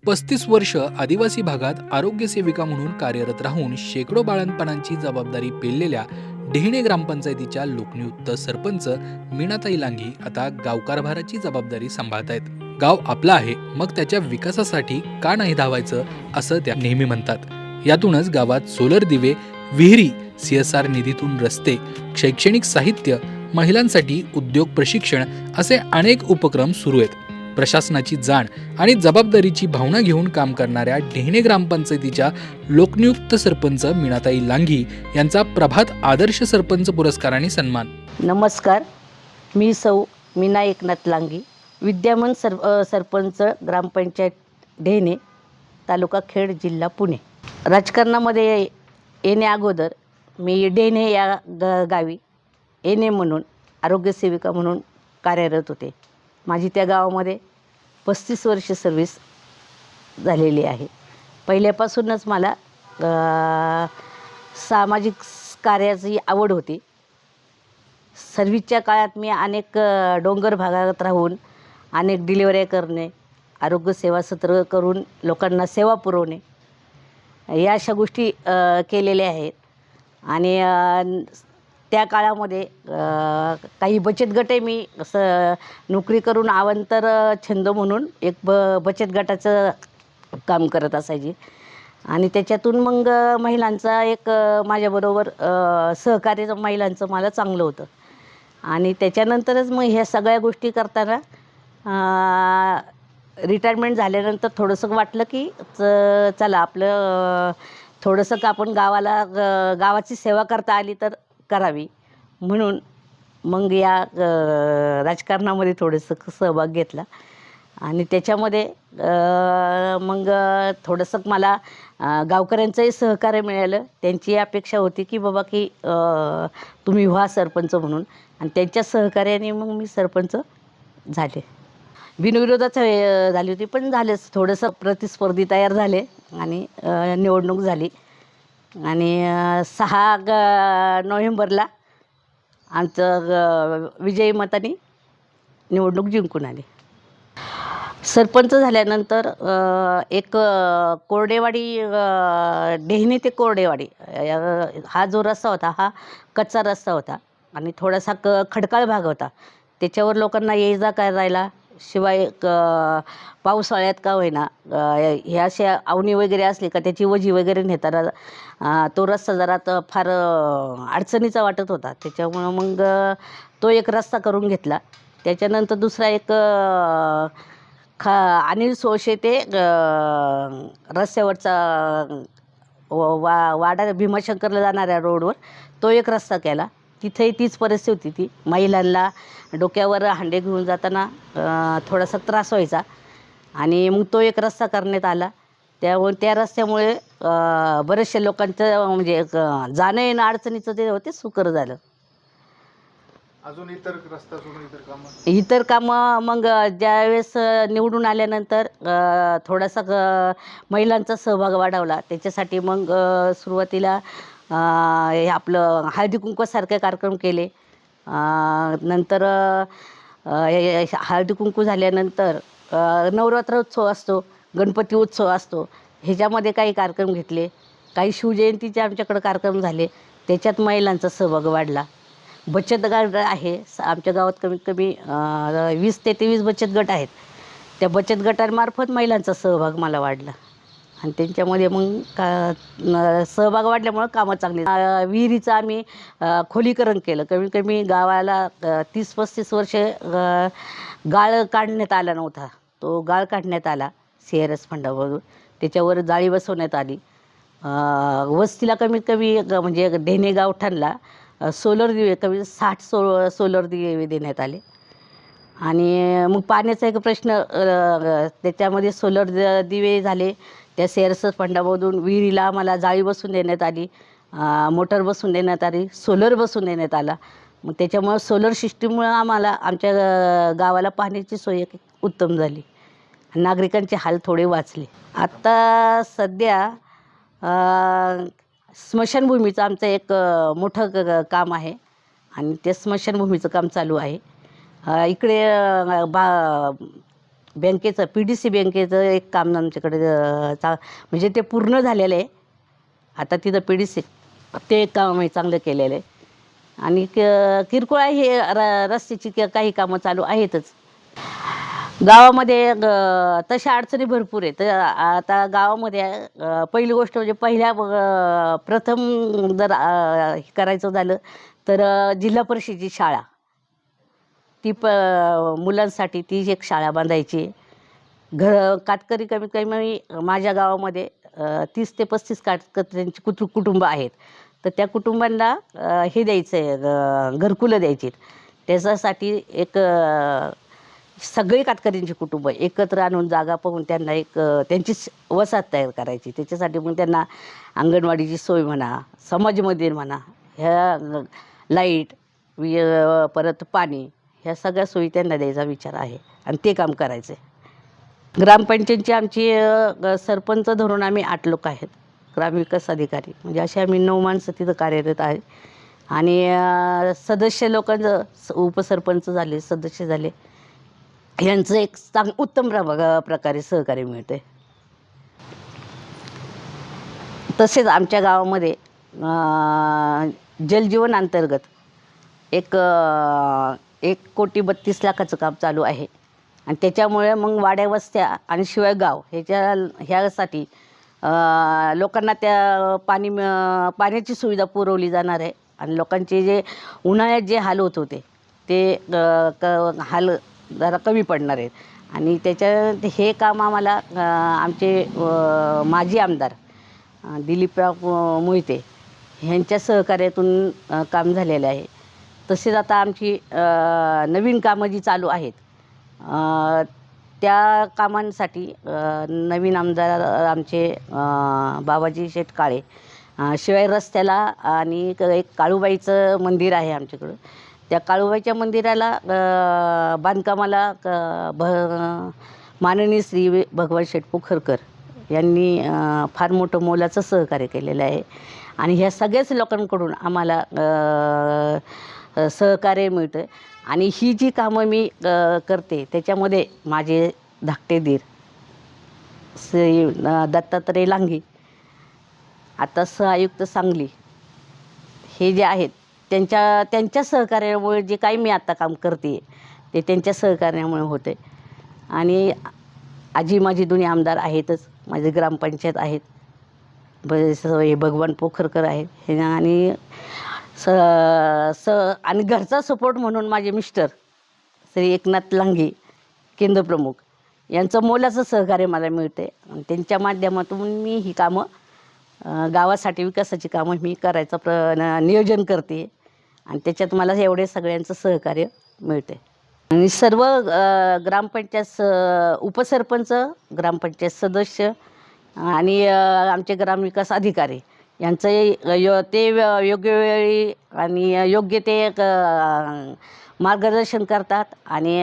35 वर्ष आदिवासी भागात आरोग्य सेविका म्हणून कार्यरत राहून शेकडो बाळंतपणांची जबाबदारी पेललेल्या डेहणे ग्रामपंचायतीच्या लोकनियुक्त सरपंच मीनाताई लांघी आता गावकारभाराची जबाबदारी सांभाळतायत. गाव आपलं आहे, मग त्याच्या विकासासाठी का नाही धावायचं असं त्या नेहमी म्हणतात. यातूनच गावात सोलर दिवे, विहिरी, CSR निधीतून रस्ते, शैक्षणिक साहित्य, महिलांसाठी उद्योग प्रशिक्षण असे अनेक उपक्रम सुरू आहेत. प्रशासनाची जाण आणि जबाबदारीची भावना घेऊन काम करणाऱ्या डेहणे ग्रामपंचायतीच्या लोकनियुक्त सरपंच मीनाताई लांघी यांचा प्रभात आदर्श सरपंच पुरस्काराने सन्मान. नमस्कार, मी सौ मीना एकनाथ लांघी, विद्यमान सरपंच ग्रामपंचायत डेहणे, तालुका खेड, जिल्हा पुणे. राजकारणामध्ये येण्या अगोदर मी डेहणे या गावी एनए म्हणून आरोग्यसेविका म्हणून कार्यरत होते. माझी त्या गावामध्ये 35 वर्ष सर्व्हिस झालेली आहे. पहिल्यापासूनच मला सामाजिक कार्याची आवड होती. सर्व्हिसच्या काळात मी अनेक डोंगर भागात राहून अनेक डिलिव्हऱ्या करणे, आरोग्यसेवा सत्र करून लोकांना सेवा पुरवणे या अशा गोष्टी केलेल्या आहेत. आणि त्या काळामध्ये काही बचत गटही मी नोकरी करून अवांतर छंद म्हणून एक बचत गटाचं काम करत असायची. आणि त्याच्यातून मग महिलांचा एक माझ्याबरोबर सहकार्य महिलांचं मला चांगलं होतं. आणि त्याच्यानंतरच मग ह्या सगळ्या गोष्टी करताना रिटायरमेंट झाल्यानंतर थोडंसं वाटलं की चला आपलं थोडंसं का आपण गावाची सेवा करता आली तर करावी, म्हणून मग या राजकारणामध्ये थोडंसं सहभाग घेतला. आणि त्याच्यामध्ये मग थोडंसं मला गावकऱ्यांचंही सहकार्य मिळालं. त्यांची अपेक्षा होती की बाबा की तुम्ही व्हा सरपंच म्हणून, आणि त्यांच्या सहकार्याने मग मी सरपंच झाले. बिनविरोधाच झाली होती, पण झालेच. थोडंसं प्रतिस्पर्धी तयार झाले आणि निवडणूक झाली. आणि 6 नोव्हेंबरला आमचं विजयी मताने निवडणूक जिंकून आली. सरपंच झाल्यानंतर एक कोरडेवाडी, डेहणे ते कोरडेवाडी हा जो रस्ता होता हा कच्चा रस्ता होता आणि थोडासा खडकाळ भाग होता. त्याच्यावर लोकांना ये जा करायला, शिवाय पावसाळ्यात का होईना ह्या अशा अवनी वगैरे असली का त्याची वजी वगैरे नेताना तो रस्ता जरा फार अडचणीचा वाटत होता. त्याच्यामुळं मग तो एक रस्ता करून घेतला. त्याच्यानंतर दुसरा एक अनिल सोळशे ते रस्त्यावरचा वाडा भीमाशंकरला जाणाऱ्या रोडवर तो एक रस्ता केला. तिथेही तीच परिस्थिती होती. महिलांना डोक्यावर हांडे घेऊन जाताना थोडासा त्रास व्हायचा, आणि मग तो एक रस्ता करण्यात आला. त्या रस्त्यामुळे बरेचशा लोकांचं म्हणजे जाणं येणं अडचणीचं ते होते सुकर झालं. अजून इतर कामं मग ज्यावेळेस निवडून आल्यानंतर थोडासा महिलांचा सहभाग वाढवला. त्याच्यासाठी मग सुरुवातीला हे आपलं हळदी कुंकूसारखे कार्यक्रम केले. नंतर हळदी कुंकू झाल्यानंतर नवरात्र उत्सव असतो, गणपती उत्सव असतो, ह्याच्यामध्ये काही कार्यक्रम घेतले. काही शिवजयंतीचे आमच्याकडे कार्यक्रम झाले, त्याच्यात महिलांचा सहभाग वाढला. बचत गट आहे आमच्या गावात, कमीत कमी 20 ते 23 बचत गट आहेत. त्या बचत गटांमार्फत महिलांचा सहभाग मला वाढला, आणि त्यांच्यामध्ये मग सहभाग वाढल्यामुळं कामं चांगली. विहिरीचं आम्ही खोलीकरण केलं. कमीत कमी गावाला 30-35 वर्षे गाळ काढण्यात आला नव्हता. तो गाळ काढण्यात आला CRS फंडामधून. त्याच्यावर जाळी बसवण्यात आली. वस्तीला कमीत कमी म्हणजे डेहणे गावठाणला सोलर दिवे कमी 60 सोलर दिवे देण्यात आले. आणि मग पाण्याचा एक प्रश्न, त्याच्यामध्ये सोलर दिवे झाले. त्या CRS फंडामधून विहिरीला आम्हाला जाळी बसून देण्यात आली, मोटर बसून देण्यात आली, सोलर बसून देण्यात आला. मग त्याच्यामुळं सोलर सिस्टीममुळं आम्हाला आमच्या गावाला पाण्याची सोय एक उत्तम झाली. नागरिकांचे हाल थोडे वाचले. आत्ता सध्या स्मशानभूमीचं आमचं एक मोठं काम आहे, आणि ते स्मशानभूमीचं काम चालू आहे. इकडे बँकेचं PDC बँकेचं एक काम आमच्याकडे म्हणजे ते पूर्ण झालेलं आहे. आता तिथं PDC ते एक काम आम्ही चांगलं केलेलं आहे. आणि किरकोळ आहे हे रस्त्याची काही कामं चालू आहेतच. गावामध्ये तशा अडचणी भरपूर आहेत. तर आता गावामध्ये पहिली गोष्ट म्हणजे प्रथम जर हे करायचं झालं तर जिल्हा परिषदेची शाळा ती मुलांसाठी ती एक शाळा बांधायची. कातकरी कमीत कमी माझ्या गावामध्ये 30 ते 35 कातकऱ्यांची कुटुंब आहेत. तर त्या कुटुंबांना हे द्यायचं आहे, घरकुलं द्यायची. त्याच्यासाठी एक सगळी कातकऱ्यांची कुटुंब एकत्र आणून जागा पाहून त्यांना एक त्यांची वसाहत तयार करायची. त्याच्यासाठी मग त्यांना अंगणवाडीची सोय म्हणा, समाज मंदिर म्हणा, ह्या लाईट, परत पाणी, ह्या सगळ्या सोयी त्यांना द्यायचा विचार आहे आणि ते काम करायचं आहे. ग्रामपंचायतची आमची सरपंच धरून आम्ही 8 लोक आहेत. ग्रामविकास अधिकारी म्हणजे असे आम्ही 9 माणसं तिथं कार्यरत आहे. आणि सदस्य लोकांचं उपसरपंच झाले, सदस्य झाले, यांचं एक उत्तम प्रकारे सहकार्य मिळते. तसेच आमच्या गावामध्ये जलजीवन अंतर्गत एक 1,32,00,000 काम चालू आहे. आणि त्याच्यामुळे मग वाड्या वस्त्या आणि शिवाय गाव ह्यासाठी लोकांना त्या पाण्याची सुविधा पुरवली जाणार आहे. आणि लोकांचे जे उन्हाळ्यात जे हाल होत होते ते हाल जरा कमी पडणार आहेत. आणि हे काम आम्हाला आमचे माजी आमदार दिलीपराव मोहिते ह्यांच्या सहकार्यातून काम झालेलं आहे. तसेच आता आमची नवीन कामं जी चालू आहेत त्या कामांसाठी नवीन आमदार आमचे बाबाजी शेठ काळे, शिवाय रस्त्याला आणि एक काळूबाईचं मंदिर आहे आमच्याकडं. त्या काळूबाईच्या मंदिराला बांधकामाला माननीय श्री भगवान शेठ पोखरकर यांनी फार मोठं मोलाचं सहकार्य केलेलं आहे. आणि ह्या सगळ्याच लोकांकडून आम्हाला सहकार्य मिळतं. आणि ही जी कामं मी करते त्याच्यामध्ये माझे धाकटे दीर श्री दत्तात्रय लांघे, आता सहआयुक्त सांगली, हे जे आहेत त्यांच्या सहकार्यामुळे जे काही मी आता काम करते ते त्यांच्या सहकार्यामुळे होते. आणि आजी माझी दोन्ही आमदार आहेतच, माझे ग्रामपंचायत आहेत, हे भगवान पोखरकर आहेत हे. आणि आणि घरचा सपोर्ट म्हणून माझे मिस्टर श्री एकनाथ लांघे केंद्रप्रमुख यांचं मोलाचं सहकार्य मला मिळते. त्यांच्या माध्यमातून मी ही कामं गावासाठी विकासाची कामं मी करायचं नियोजन करते. आणि त्याच्यात मला एवढे सगळ्यांचं सहकार्य मिळते. आणि सर्व ग्रामपंचायत उपसरपंच, ग्रामपंचायत सदस्य आणि आमचे ग्रामविकास अधिकारी यांचं ते योग्य वेळी आणि योग्य ते मार्गदर्शन करतात. आणि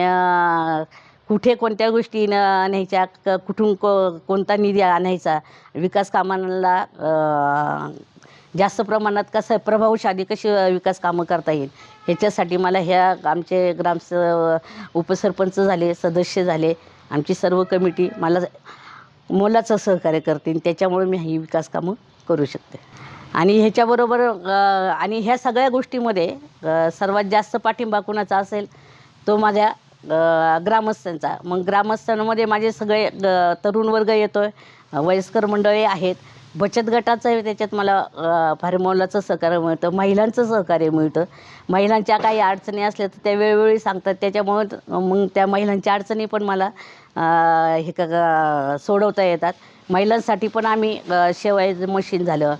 कुठे कोणत्या गोष्टी न्यायच्या, कुठून कोणता निधी आणायचा, विकास कामांना जास्त प्रमाणात कसं प्रभावशाली कशी विकास कामं करता येईल ह्याच्यासाठी मला ह्या आमचे उपसरपंच झाले, सदस्य झाले, आमची सर्व कमिटी मला मोलाचं सहकार्य करते. त्याच्यामुळे मी ही विकास कामं करू शकते. आणि ह्याच्याबरोबर आणि ह्या सगळ्या गोष्टीमध्ये सर्वात जास्त पाठिंबा कुणाचा असेल तो माझ्या ग्रामस्थांचा. मग ग्रामस्थांमध्ये माझे सगळे तरुण वर्ग येतो आहे, वयस्कर मंडळी आहेत, बचत गटाचं त्याच्यात मला फार मोलाचं सहकार्य मिळतं, महिलांचं सहकार्य मिळतं. महिलांच्या काही अडचणी असल्या तर त्या वेळोवेळी सांगतात. त्याच्यामुळं मग त्या महिलांच्या अडचणी पण मला सोडवता येतात. महिलांसाठी पण आम्ही शेवायचं मशीन झालं,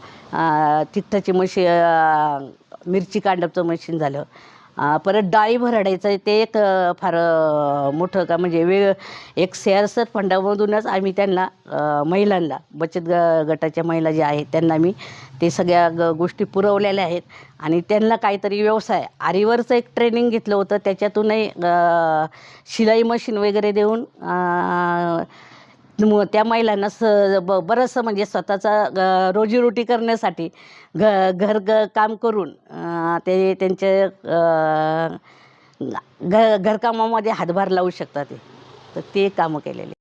तिखटाची मिरची कांडपचं मशीन झालं, परत डाळी भरडायचं ते एक फार मोठं का म्हणजे एक CSR फंडामधूनच आम्ही त्यांना महिलांना बचत गटाच्या महिला ज्या आहेत त्यांना मी ते सगळ्या गोष्टी पुरवलेल्या आहेत. आणि त्यांना काहीतरी व्यवसाय आरीवरचं एक ट्रेनिंग घेतलं होतं, त्याच्यातूनही शिलाई मशीन वगैरे देऊन त्या महिलांना बरंचसं म्हणजे स्वतःचा रोजीरोटी करण्यासाठी काम करून ते त्यांच्या घरकामामध्ये हातभार लावू शकतात. तर ते कामं केलेले.